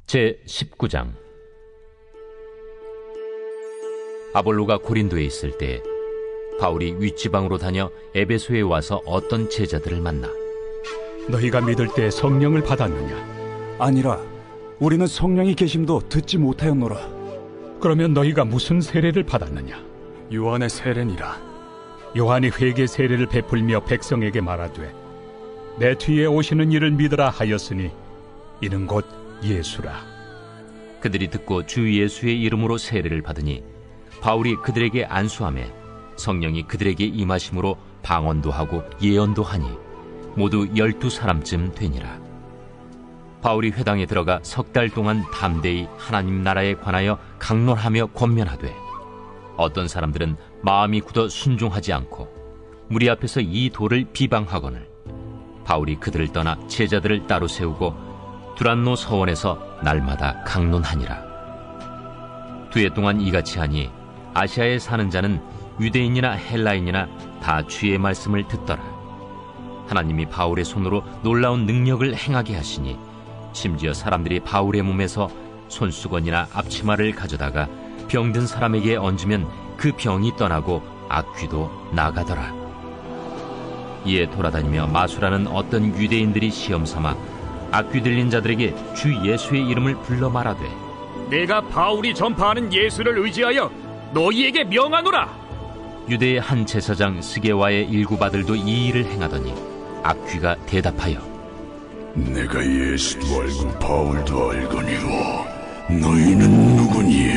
제19장. 아볼로가 고린도에 있을 때 바울이 윗지방으로 다녀 에베소에 와서 어떤 제자들을 만나 너희가 믿을 때 성령을 받았느냐? 아니라 우리는 성령이 계심도 듣지 못하였노라. 그러면 너희가 무슨 세례를 받았느냐? 요한의 세례니라. 요한이 회개 세례를 베풀며 백성에게 말하되 내 뒤에 오시는 이를 믿으라 하였으니 이는 곧 예수라. 그들이 듣고 주 예수의 이름으로 세례를 받으니 바울이 그들에게 안수하매 성령이 그들에게 임하심으로 방언도 하고 예언도 하니 모두 12사람쯤 되니라. 바울이 회당에 들어가 3달 동안 담대히 하나님 나라에 관하여 강론하며 권면하되 어떤 사람들은 마음이 굳어 순종하지 않고 무리 앞에서 이 도를 비방하거늘 바울이 그들을 떠나 제자들을 따로 세우고 두란노 서원에서 날마다 강론하니라. 2해 동안 이같이 하니 아시아에 사는 자는 유대인이나 헬라인이나 다 주의 말씀을 듣더라. 하나님이 바울의 손으로 놀라운 능력을 행하게 하시니 심지어 사람들이 바울의 몸에서 손수건이나 앞치마를 가져다가 병든 사람에게 얹으면 그 병이 떠나고 악귀도 나가더라. 이에 돌아다니며 마술하는 어떤 유대인들이 시험삼아 악귀 들린 자들에게 주 예수의 이름을 불러 말하되 내가 바울이 전파하는 예수를 의지하여 너희에게 명하노라. 유대의 한 제사장 스게와의 일곱 아들도 이 일을 행하더니 악귀가 대답하여 내가 예수도 알고 바울도 알거니와 너희는 누구니에?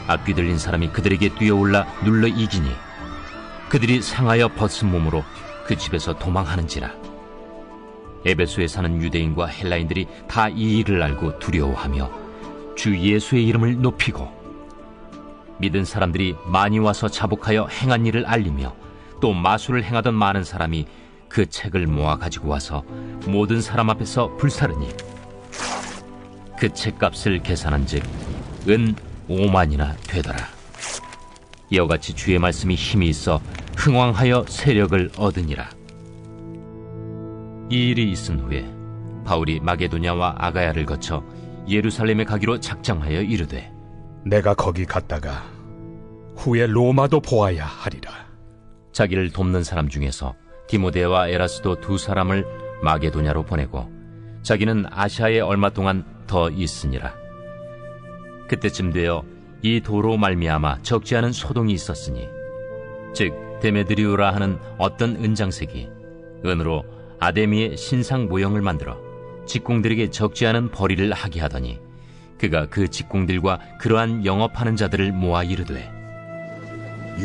악귀 들린 사람이 그들에게 뛰어올라 눌러 이기니 그들이 상하여 벗은 몸으로 그 집에서 도망하는지라. 에베소에 사는 유대인과 헬라인들이 다 이 일을 알고 두려워하며 주 예수의 이름을 높이고 믿은 사람들이 많이 와서 자복하여 행한 일을 알리며 또 마술을 행하던 많은 사람이 그 책을 모아 가지고 와서 모든 사람 앞에서 불사르니 그 책값을 계산한즉 은 5만이나 되더라. 이와 같이 주의 말씀이 힘이 있어 흥왕하여 세력을 얻으니라. 이 일이 있은 후에 바울이 마게도냐와 아가야를 거쳐 예루살렘에 가기로 작정하여 이르되 내가 거기 갔다가 후에 로마도 보아야 하리라. 자기를 돕는 사람 중에서 디모데와 에라스도 2사람을 마게도냐로 보내고 자기는 아시아에 얼마 동안 더 있으니라. 그때쯤 되어 이 도로 말미암아 적지 않은 소동이 있었으니 즉 데메드리오라 하는 어떤 은장색이 은으로 아데미의 신상 모형을 만들어 직공들에게 적지 않은 벌이를 하게 하더니 그가 그 직공들과 그러한 영업하는 자들을 모아 이르되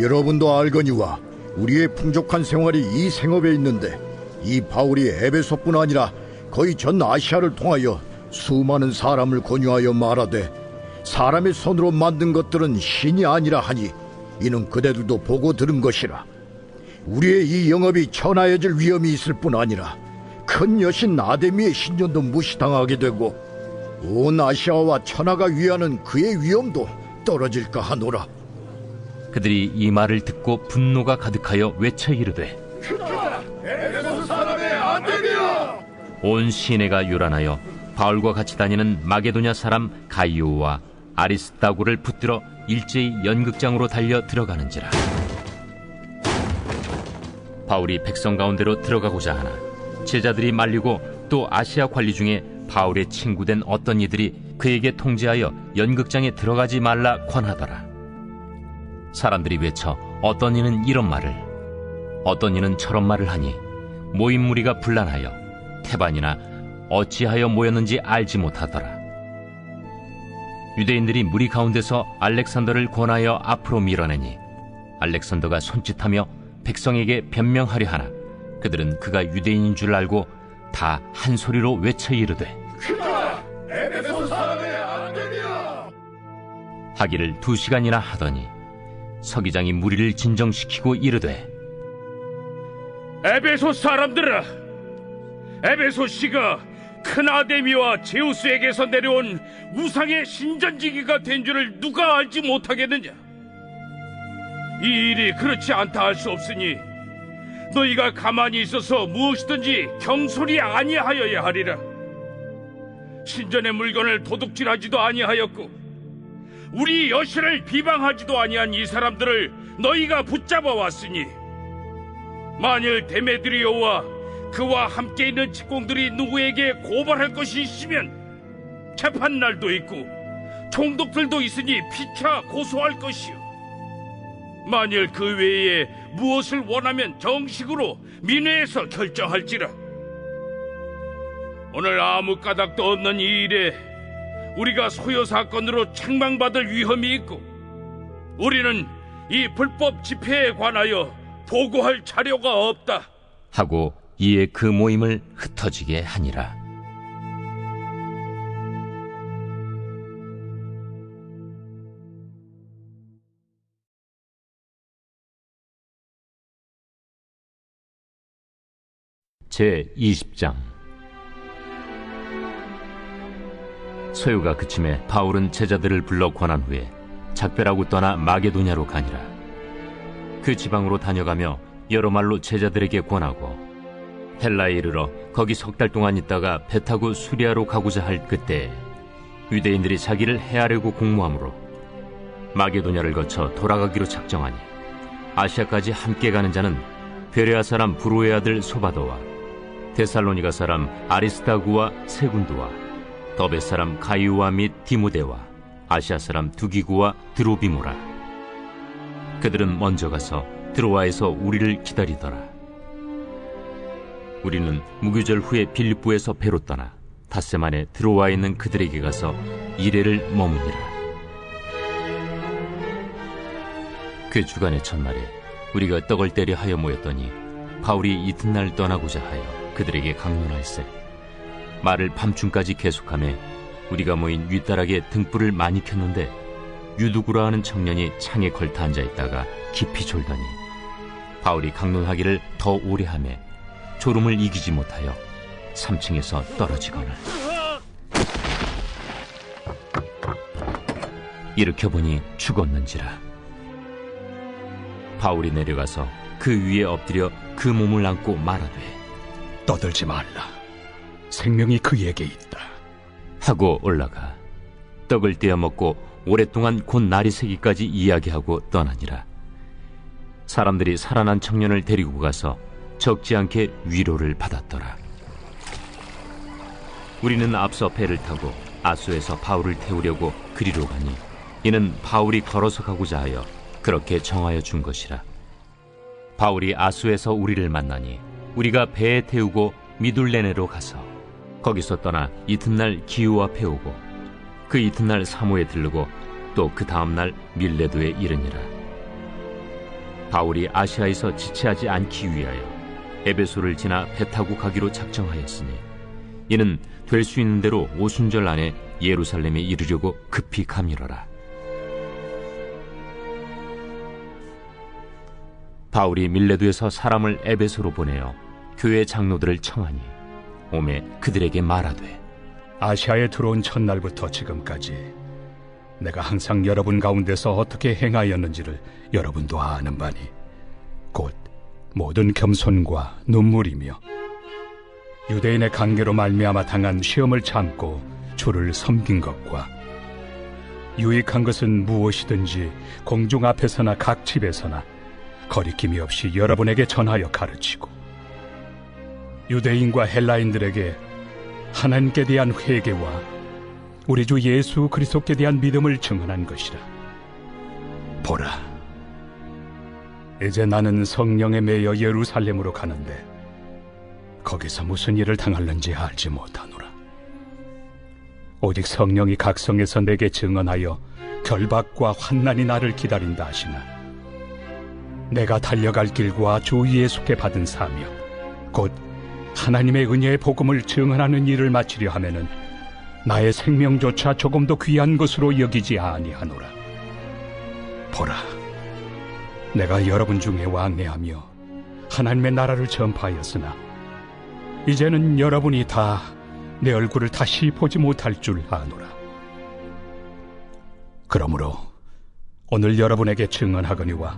여러분도 알거니와 우리의 풍족한 생활이 이 생업에 있는데 이 바울이 에베소뿐 아니라 거의 전 아시아를 통하여 수많은 사람을 권유하여 말하되 사람의 손으로 만든 것들은 신이 아니라 하니 이는 그대들도 보고 들은 것이라. 우리의 이 영업이 천하여질 위험이 있을 뿐 아니라 큰 여신 아데미의 신전도 무시당하게 되고 온 아시아와 천하가 위하는 그의 위엄도 떨어질까 하노라. 그들이 이 말을 듣고 분노가 가득하여 외쳐 이르되 에베소 사람의 아데미야! 온 시내가 요란하여 바울과 같이 다니는 마게도냐 사람 가이오와 아리스다고를 붙들어 일제히 연극장으로 달려 들어가는지라. 바울이 백성 가운데로 들어가고자 하나 제자들이 말리고 또 아시아 관리 중에 바울의 친구된 어떤 이들이 그에게 통제하여 연극장에 들어가지 말라 권하더라. 사람들이 외쳐 어떤 이는 이런 말을 어떤 이는 저런 말을 하니 모인 무리가 분란하여 태반이나 어찌하여 모였는지 알지 못하더라. 유대인들이 무리 가운데서 알렉산더를 권하여 앞으로 밀어내니 알렉산더가 손짓하며 백성에게 변명하려 하나 그들은 그가 유대인인 줄 알고 다 한 소리로 외쳐 이르되 에베소 사람의 아데미야! 하기를 2시간이나 하더니 서기장이 무리를 진정시키고 이르되 에베소 사람들아, 에베소 씨가 큰 아데미와 제우스에게서 내려온 우상의 신전지기가 된 줄을 누가 알지 못하겠느냐? 이 일이 그렇지 않다 할 수 없으니 너희가 가만히 있어서 무엇이든지 경솔이 아니하여야 하리라. 신전의 물건을 도둑질하지도 아니하였고 우리 여신을 비방하지도 아니한 이 사람들을 너희가 붙잡아 왔으니 만일 데메드리오와 그와 함께 있는 직공들이 누구에게 고발할 것이 있으면 재판날도 있고 총독들도 있으니 피차 고소할 것이요. 만일 그 외에 무엇을 원하면 정식으로 민회에서 결정할지라. 오늘 아무 까닭도 없는 이 일에 우리가 소요 사건으로 책망받을 위험이 있고 우리는 이 불법 집회에 관하여 보고할 자료가 없다 하고 이에 그 모임을 흩어지게 하니라. 제20장. 소요가 그침에 바울은 제자들을 불러 권한 후에 작별하고 떠나 마게도냐로 가니라. 그 지방으로 다녀가며 여러 말로 제자들에게 권하고 헬라에 이르러 거기 3달 동안 있다가 배 타고 수리아로 가고자 할 그때 유대인들이 자기를 해하려고 공모하므로 마게도냐를 거쳐 돌아가기로 작정하니 아시아까지 함께 가는 자는 베레아 사람 브로의 아들 소바도와 데살로니가 사람 아리스다구와 세군두와 더베 사람 가이우와 및 디모데와 아시아 사람 두기구와 드로비모라. 그들은 먼저 가서 드로아에서 우리를 기다리더라. 우리는 무교절 후에 빌립보에서 배로 떠나 닷새 만에 드로아에 있는 그들에게 가서 이레를 머무니라. 그 주간의 첫날에 우리가 떡을 때려 하여 모였더니 바울이 이튿날 떠나고자 하여 그들에게 강론할세 말을 밤중까지 계속하며 우리가 모인 윗다락에 등불을 많이 켰는데 유두구라 하는 청년이 창에 걸터 앉아있다가 깊이 졸더니 바울이 강론하기를 더 오래 하며 졸음을 이기지 못하여 3층에서 떨어지거늘 일으켜보니 죽었는지라. 바울이 내려가서 그 위에 엎드려 그 몸을 안고 말하되 떠들지 말라. 생명이 그에게 있다. 하고 올라가 떡을 떼어 먹고 오랫동안 곧 날이 새기까지 이야기하고 떠나니라. 사람들이 살아난 청년을 데리고 가서 적지 않게 위로를 받았더라. 우리는 앞서 배를 타고 아소에서 바울을 태우려고 그리로 가니 이는 바울이 걸어서 가고자 하여 그렇게 정하여 준 것이라. 바울이 아소에서 우리를 만나니 우리가 배에 태우고 미둘레네로 가서 거기서 떠나 이튿날 기우 앞에 오고 그 이튿날 사모에 들르고 또 그 다음날 밀레도에 이르니라. 바울이 아시아에서 지체하지 않기 위하여 에베소를 지나 배 타고 가기로 작정하였으니 이는 될 수 있는 대로 오순절 안에 예루살렘에 이르려고 급히 가밀어라. 바울이 밀레도에서 사람을 에베소로 보내어 교회 장로들을 청하니 오매 그들에게 말하되 아시아에 들어온 첫날부터 지금까지 내가 항상 여러분 가운데서 어떻게 행하였는지를 여러분도 아는 바니 곧 모든 겸손과 눈물이며 유대인의 관계로 말미암아 당한 시험을 참고 주를 섬긴 것과 유익한 것은 무엇이든지 공중 앞에서나 각 집에서나 거리낌이 없이 여러분에게 전하여 가르치고 유대인과 헬라인들에게 하나님께 대한 회개와 우리 주 예수 그리스도께 대한 믿음을 증언한 것이라. 보라, 이제 나는 성령에 매여 예루살렘으로 가는데 거기서 무슨 일을 당할는지 알지 못하노라. 오직 성령이 각성에서 내게 증언하여 결박과 환난이 나를 기다린다 하시나 내가 달려갈 길과 주 예수께 받은 사명 곧 하나님의 은혜의 복음을 증언하는 일을 마치려 하면은 나의 생명조차 조금도 귀한 것으로 여기지 아니하노라. 보라, 내가 여러분 중에 왕래하며 하나님의 나라를 전파하였으나 이제는 여러분이 다 내 얼굴을 다시 보지 못할 줄 아노라. 그러므로 오늘 여러분에게 증언하거니와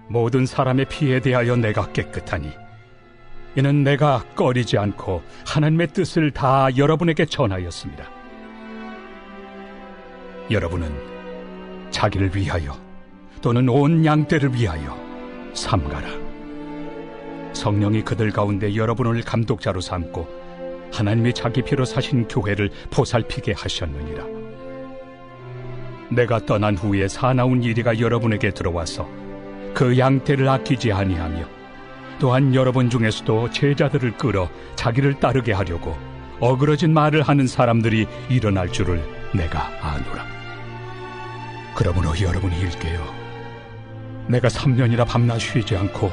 모든 사람의 피에 대하여 내가 깨끗하니 이는 내가 꺼리지 않고 하나님의 뜻을 다 여러분에게 전하였습니다. 여러분은 자기를 위하여 또는 온 양떼를 위하여 삼가라. 성령이 그들 가운데 여러분을 감독자로 삼고 하나님이 자기 피로 사신 교회를 보살피게 하셨느니라. 내가 떠난 후에 사나운 이리가 여러분에게 들어와서 그 양떼를 아끼지 아니하며 또한 여러분 중에서도 제자들을 끌어 자기를 따르게 하려고 어그러진 말을 하는 사람들이 일어날 줄을 내가 아노라. 그러므로 여러분이 일깨어 내가 3년이나 밤낮 쉬지 않고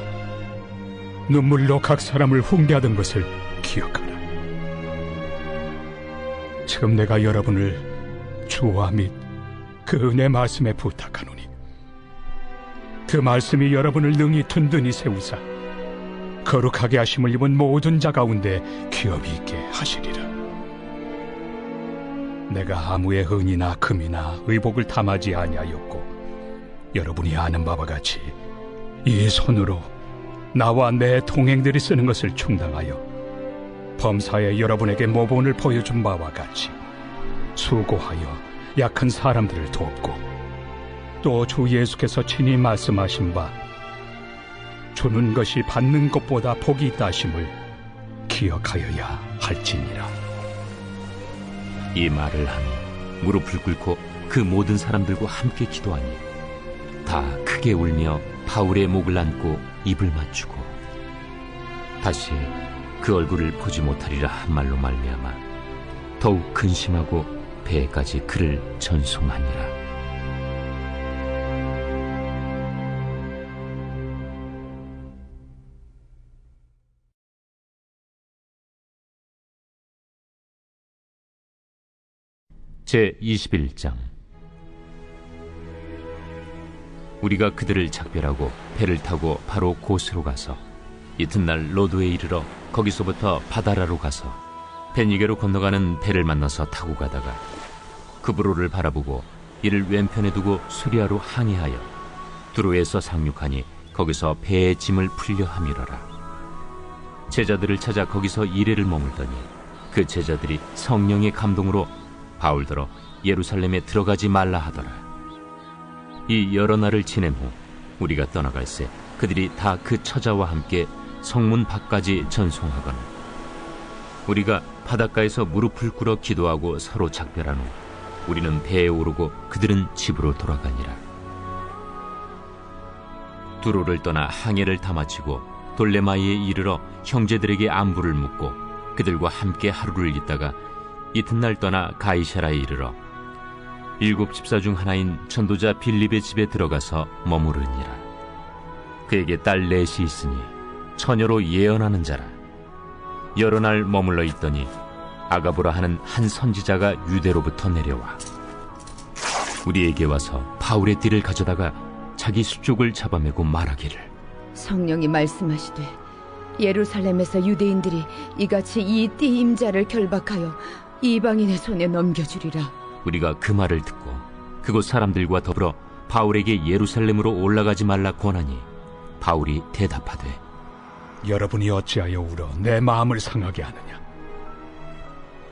눈물로 각 사람을 훈계하던 것을 기억하라. 지금 내가 여러분을 주와 및 그 은혜 말씀에 부탁하노니 그 말씀이 여러분을 능히 든든히 세우사 거룩하게 하심을 입은 모든 자 가운데 기업이 있게 하시리라. 내가 아무의 은이나 금이나 의복을 탐하지 아니하였고 여러분이 아는 바와 같이 이 손으로 나와 내 동행들이 쓰는 것을 충당하여 범사에 여러분에게 모본을 보여준 바와 같이 수고하여 약한 사람들을 돕고 또 주 예수께서 친히 말씀하신 바 주는 것이 받는 것보다 복이 있다 하심을 기억하여야 할지니라. 이 말을 하며 무릎을 꿇고 그 모든 사람들과 함께 기도하니 다 크게 울며 바울의 목을 안고 입을 맞추고 다시 그 얼굴을 보지 못하리라 한 말로 말미암아 더욱 근심하고 배에까지 그를 전송하니라. 제21장. 우리가 그들을 작별하고 배를 타고 바로 고스로 가서 이튿날 로도에 이르러 거기서부터 바다라로 가서 베니게로 건너가는 배를 만나서 타고 가다가 그브로를 바라보고 이를 왼편에 두고 수리아로 항해하여 두로에서 상륙하니 거기서 배의 짐을 풀려 함이러라. 제자들을 찾아 거기서 이레를 머물더니 그 제자들이 성령의 감동으로 바울더러 예루살렘에 들어가지 말라 하더라. 이 여러 날을 지낸 후 우리가 떠나갈새 그들이 다 그 처자와 함께 성문 밖까지 전송하거늘 우리가 바닷가에서 무릎을 꿇어 기도하고 서로 작별한 후 우리는 배에 오르고 그들은 집으로 돌아가니라. 두로를 떠나 항해를 다 마치고 돌레마이에 이르러 형제들에게 안부를 묻고 그들과 함께 하루를 있다가 이튿날 떠나 가이사라에 이르러 7 집사 중 하나인 전도자 빌립의 집에 들어가서 머무르니라. 그에게 딸 넷이 있으니 처녀로 예언하는 자라. 여러 날 머물러 있더니 아가보라 하는 한 선지자가 유대로부터 내려와 우리에게 와서 바울의 띠를 가져다가 자기 수족을 잡아매고 말하기를 성령이 말씀하시되 예루살렘에서 유대인들이 이같이 이 띠 임자를 결박하여 이방인의 손에 넘겨주리라. 우리가 그 말을 듣고 그곳 사람들과 더불어 바울에게 예루살렘으로 올라가지 말라 권하니 바울이 대답하되 여러분이 어찌하여 울어 내 마음을 상하게 하느냐.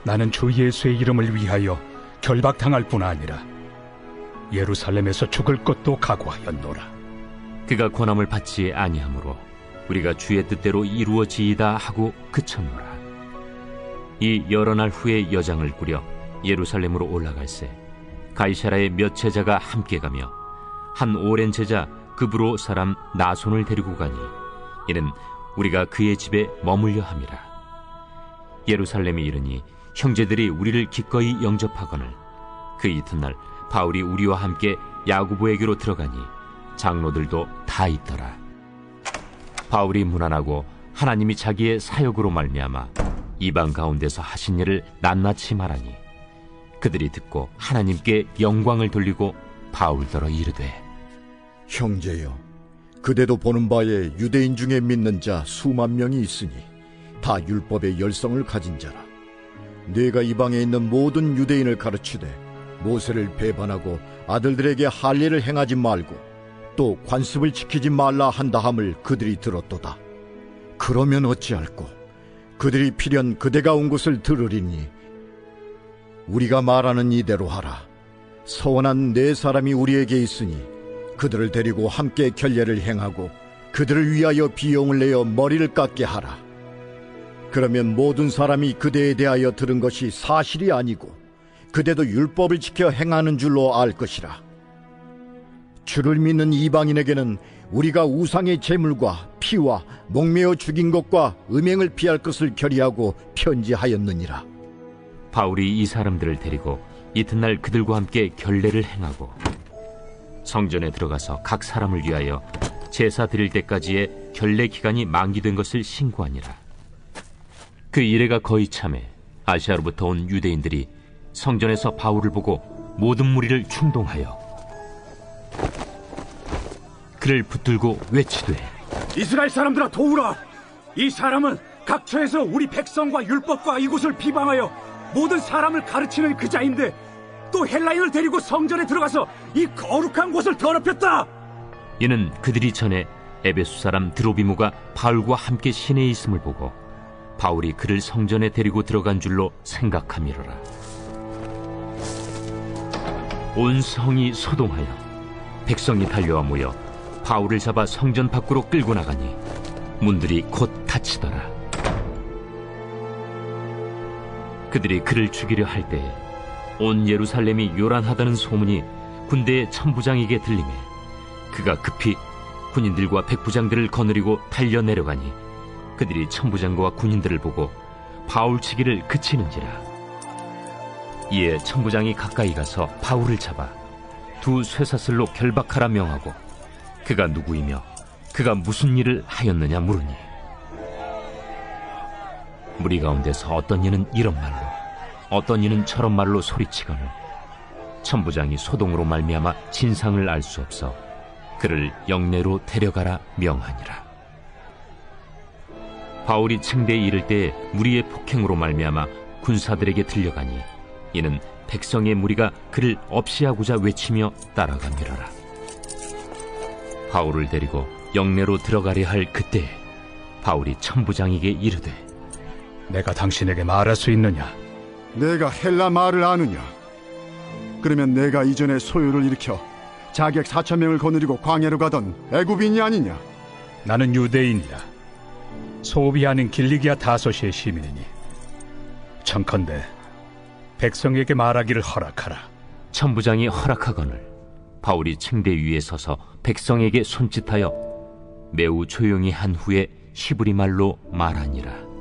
나는 주 예수의 이름을 위하여 결박당할 뿐 아니라 예루살렘에서 죽을 것도 각오하였노라. 그가 권함을 받지 아니하므로 우리가 주의 뜻대로 이루어지이다 하고 그쳤노라. 이 여러 날 후에 여장을 꾸려 예루살렘으로 올라갈새 가이사라의 몇 제자가 함께 가며 한 오랜 제자 그브로 사람 나손을 데리고 가니 이는 우리가 그의 집에 머물려 함이라. 예루살렘에 이르니 형제들이 우리를 기꺼이 영접하거늘 그 이튿날 바울이 우리와 함께 야고보에게로 들어가니 장로들도 다 있더라. 바울이 문안하고 하나님이 자기의 사역으로 말미암아 이방 가운데서 하신 일을 낱낱이 말하니 그들이 듣고 하나님께 영광을 돌리고 바울더러 이르되 형제여, 그대도 보는 바에 유대인 중에 믿는 자 수만 명이 있으니 다 율법의 열성을 가진 자라. 네가 이방에 있는 모든 유대인을 가르치되 모세를 배반하고 아들들에게 할례를 행하지 말고 또 관습을 지키지 말라 한다함을 그들이 들었도다. 그러면 어찌할꼬? 그들이 필연 그대가 온 것을 들으리니 우리가 말하는 이대로 하라. 서원한 네 사람이 우리에게 있으니 그들을 데리고 함께 결례를 행하고 그들을 위하여 비용을 내어 머리를 깎게 하라. 그러면 모든 사람이 그대에 대하여 들은 것이 사실이 아니고 그대도 율법을 지켜 행하는 줄로 알 것이라. 주를 믿는 이방인에게는 우리가 우상의 제물과 피와 목매어 죽인 것과 음행을 피할 것을 결의하고 편지하였느니라. 바울이 이 사람들을 데리고 이튿날 그들과 함께 결례를 행하고 성전에 들어가서 각 사람을 위하여 제사 드릴 때까지의 결례 기간이 만기된 것을 신고하니라. 그 이래가 거의 참에 아시아로부터 온 유대인들이 성전에서 바울을 보고 모든 무리를 충동하여 그를 붙들고 외치되 이스라엘 사람들아 도우라. 이 사람은 각처에서 우리 백성과 율법과 이곳을 비방하여 모든 사람을 가르치는 그 자인데 또 헬라인을 데리고 성전에 들어가서 이 거룩한 곳을 더럽혔다. 이는 그들이 전에 에베소 사람 드로비모가 바울과 함께 시내에 있음을 보고 바울이 그를 성전에 데리고 들어간 줄로 생각함이로라. 온 성이 소동하여 백성이 달려와 모여 바울을 잡아 성전 밖으로 끌고 나가니 문들이 곧 닫히더라. 그들이 그를 죽이려 할 때에 온 예루살렘이 요란하다는 소문이 군대의 천부장에게 들리매 그가 급히 군인들과 백부장들을 거느리고 달려 내려가니 그들이 천부장과 군인들을 보고 바울 치기를 그치는지라. 이에 천부장이 가까이 가서 바울을 잡아 두 쇠사슬로 결박하라 명하고 그가 누구이며 그가 무슨 일을 하였느냐 물으니 무리 가운데서 어떤 이는 이런 말로 어떤 이는 저런 말로 소리치거늘 천부장이 소동으로 말미암아 진상을 알 수 없어 그를 영내로 데려가라 명하니라. 바울이 층대에 이를 때에 무리의 폭행으로 말미암아 군사들에게 들려가니 이는 백성의 무리가 그를 없이하고자 외치며 따라가미러라. 바울을 데리고 영내로 들어가려 할 그때에 바울이 천부장에게 이르되 내가 당신에게 말할 수 있느냐? 내가 헬라 말을 아느냐? 그러면 내가 이전에 소요를 일으켜 자객 4,000명을 거느리고 광야로 가던 애굽인이 아니냐? 나는 유대인이라. 소비 아닌 길리기아 다소시의 시민이니 청컨대 백성에게 말하기를 허락하라. 천부장이 허락하거늘 바울이 층대 위에 서서 백성에게 손짓하여 매우 조용히 한 후에 히브리 말로 말하니라.